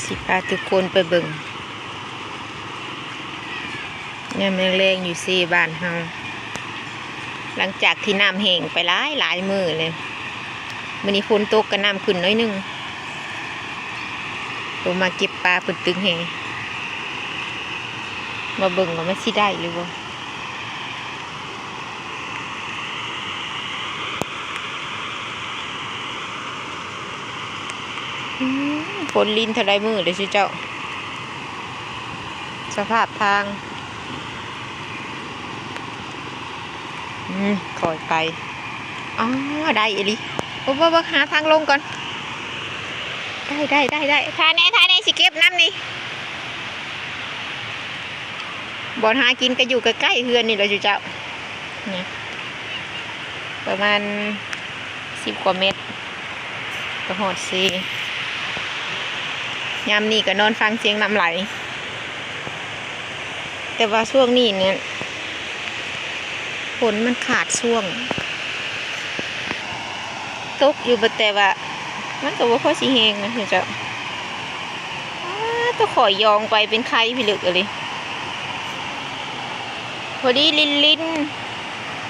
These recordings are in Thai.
สิพาทุกคนไปเบิ่งยามแรงๆอยู่ซีบ้านเฮาหลังจากที่น้ำแห้งไปหลายมื้อเลยมื้อนี้ฝนตกก็น้ำขึ้นน้อยนึงลงมาเก็บปลาปุ่นตึงแห้งมาเบิ่งว่ามันสิได้หรือบ่ฝนลิ้นเท่าไรมือเลยสิเจ้าสภาพทางคอยไปอ๋อได้อีลิโอ้บ่หาทางลงก่อนได้ท่าแน่สิเก็บน้ำนี่บ่อนหากินก็อยู่ใกล้ๆเฮือนนี่เลยสิเจ้าเนี่ยประมาณ10 กว่าเมตรก็หอดซียามนี้ก็นอนฟังเสียงน้ำไหลแต่ว่าช่วงนี้เนี่ยฝนมันขาดช่วงตกอยู่แต่ว่ามันก็ว่าพอสิแหงนะเจ้าต้องขอยองไปเป็นไข่พิลึกเลยพอดีลิ้น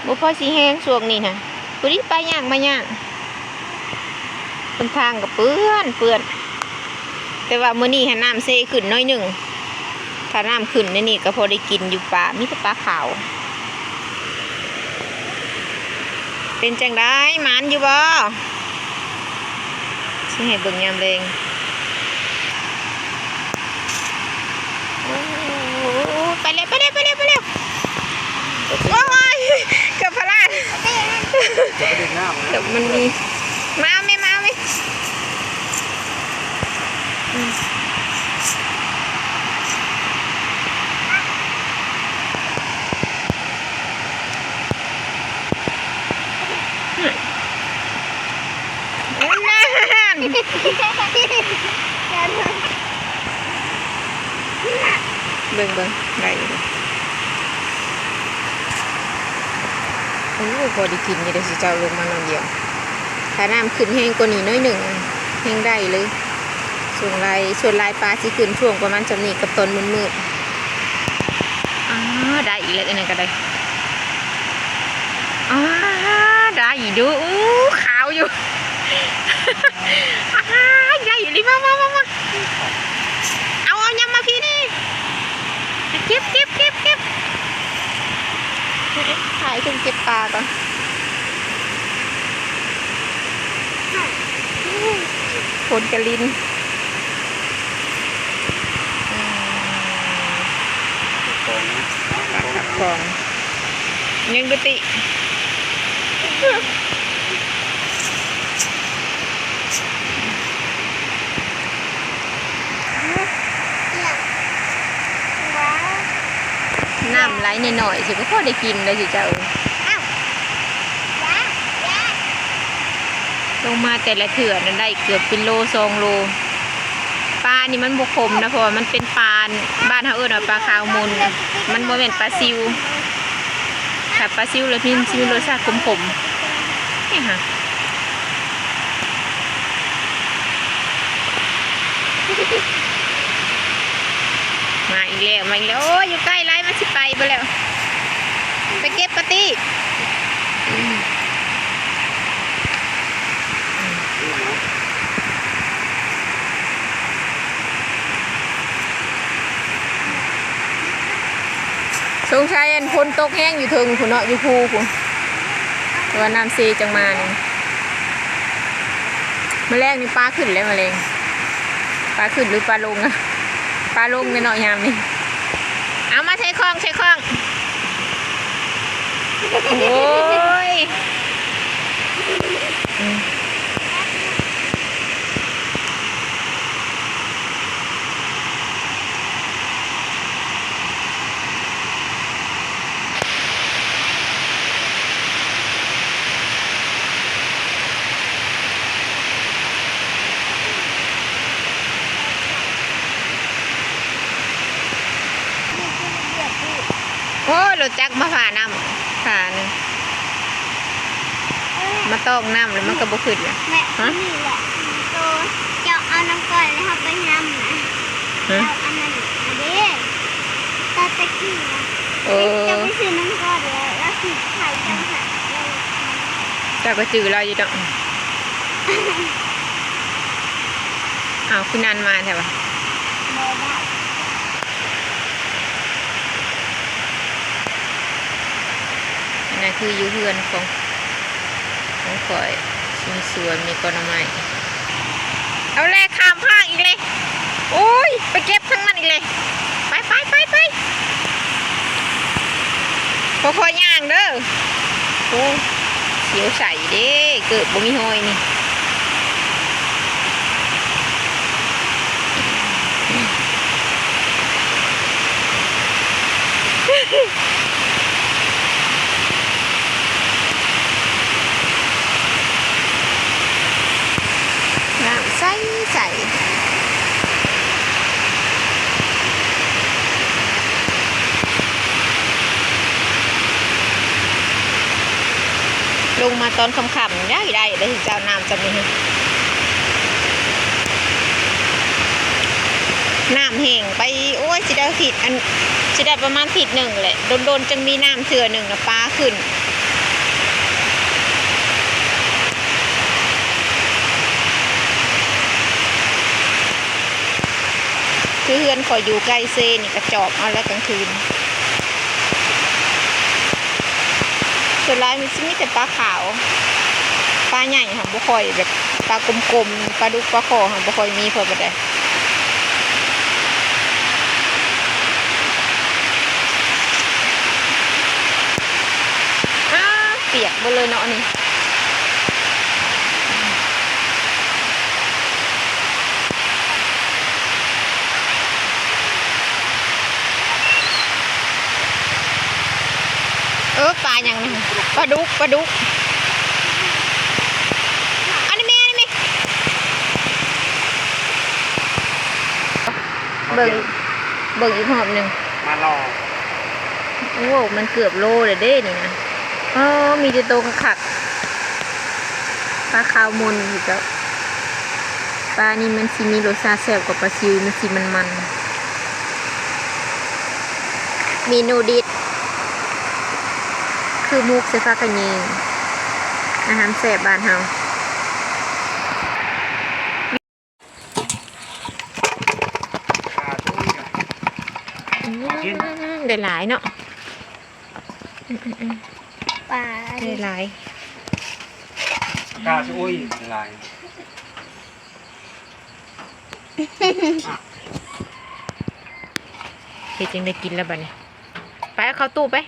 บ่พอสิแหงช่วงนี้นะพอดีไปย่างมาย่างคนทางกับเปื้อนแต่ว่ามื้อนี้น้ำเซขึ้นน้อยหนึ่งถ้าน้ำขึ้นนี่ก็พอได้กินอยู่ปลามีแต่ปลาขาวเป็นจังได้หมานอยู่บ่สิให้เบิ่งยามแรงไปเร็วโอ้ยกับพลาดกับมันมีมาไหมเบิ่งได้เลยโอ้พอได้กินอยู่เดี๋ยวสิเจ้าลงมานอนเดียวถ้าน้ำขึ้นแห้งกว่านี้น้อยหนึ่งแห้งได้เลยส่วนลายปลาสิขึ้นช่วงประมาณจำนี้กับต้นมืดได้อีกแล้วอันนั้นก็ได้ได้อีกดูขาวอยู่ได้อีกเลยมาเอายังมาพี่นี่เก็บถ่ายขึ้นเก็บปลาก่อนฝนกระลินปลาขับคลองยังดุติน้ำไหลหน่อยสิก็พอได้กินเลยสิเจ้าลงมาแต่ละเถื่อนั้นได้เกือบเป็นโล2 โลปลานี่มันบกคมนะเพราะมันเป็นปลาบ้านเขาว่าปลาขาวมูลมันบ่เป็นปลาซิวถ้าปลาซิวเลยพี่ซิวรสชาติขมนี่ค่ะมาอีกแล้วโอ้ยอยู่ใกล้ไรมันสิไปแล้วไปเก็บปะติสงสัยฝนตกแห้งอยู่ถึงคุณเนาะอยู่ภูคุณว่าน้ำซีจังมาเนี่ยแมลงนี่ปลาขึ้นแล้วแมลงปลาขึ้นหรือปลาลงอะปลาลงในเนาะยามนี่เอามาใช้คล้องโอ้ยโอ้รถจักรมาผ่าน้ำผ่านึงมาตอกน้ำแล้วมันก็บ่ขึ้นเลยแม่นี่แหละตัวเจาะเอาน้ำก่อนแล้วเขาไปน้ำ จะไปซื้อน้ำก้อนแล้วสิขายจังหวะ เจ้าก็จือเราอยู่ดอกอ้าวคุณนันมาใช่ปะ โมได้ อันนั้นคืออยู่เพื่อนของข่อยมีสวนมีกระไม้เอาแลข้ามภาคอีกเลยโอ้ยไปเก็บทั้งนั้นอีกเลยไปพอย่างเด้อโอ้เสียวใส่เด้เกิดบ่มีหอยนี่น้ำใสลงมาตอนค่ำๆได้ถึงเจ้าน้ำจะมีน้ำแห้งไปโอ้ยสิได้ผิดอันสิได้ประมาณผิดหนึ่งแหละโดนจังมีน้ำเถื่อหนึ่งนะปลาขึ้นคือเฮือนขออยู่ใกล้เซนี่กระจอบเอาแล้วกลางคืนส่วนร้ายมันจะมีแต่ปลาขาวปลาใหญ่ค่ะบุคอยแบบปลากลมๆปลาดุกปลาคอค่ะบุคอยมีเพิ่มไปได้เปียกไปเลยเนาะนี่ปลาอย่างนี้ปลาดุกอันนี้เบิ่งอีกหอบหนึ่งมารอโอ้มันเกือบโลเลยเด้นี่นะมีแต่โตขักปลาขาวมนอยู่เจ้าปลานี่มันสิมีรสชาติแซ่บกว่าปลาซิวมันสิมันเมนูดิบคือมุกเสฟ้ากระเยงอาหารแซ่บบ้านเฮาได้หลายเนาะปลา ได้หลาย กาช่วยลายเฮ็ดจังได้กินแล้วบัดนี้ไปเอาเข้าตู้ไป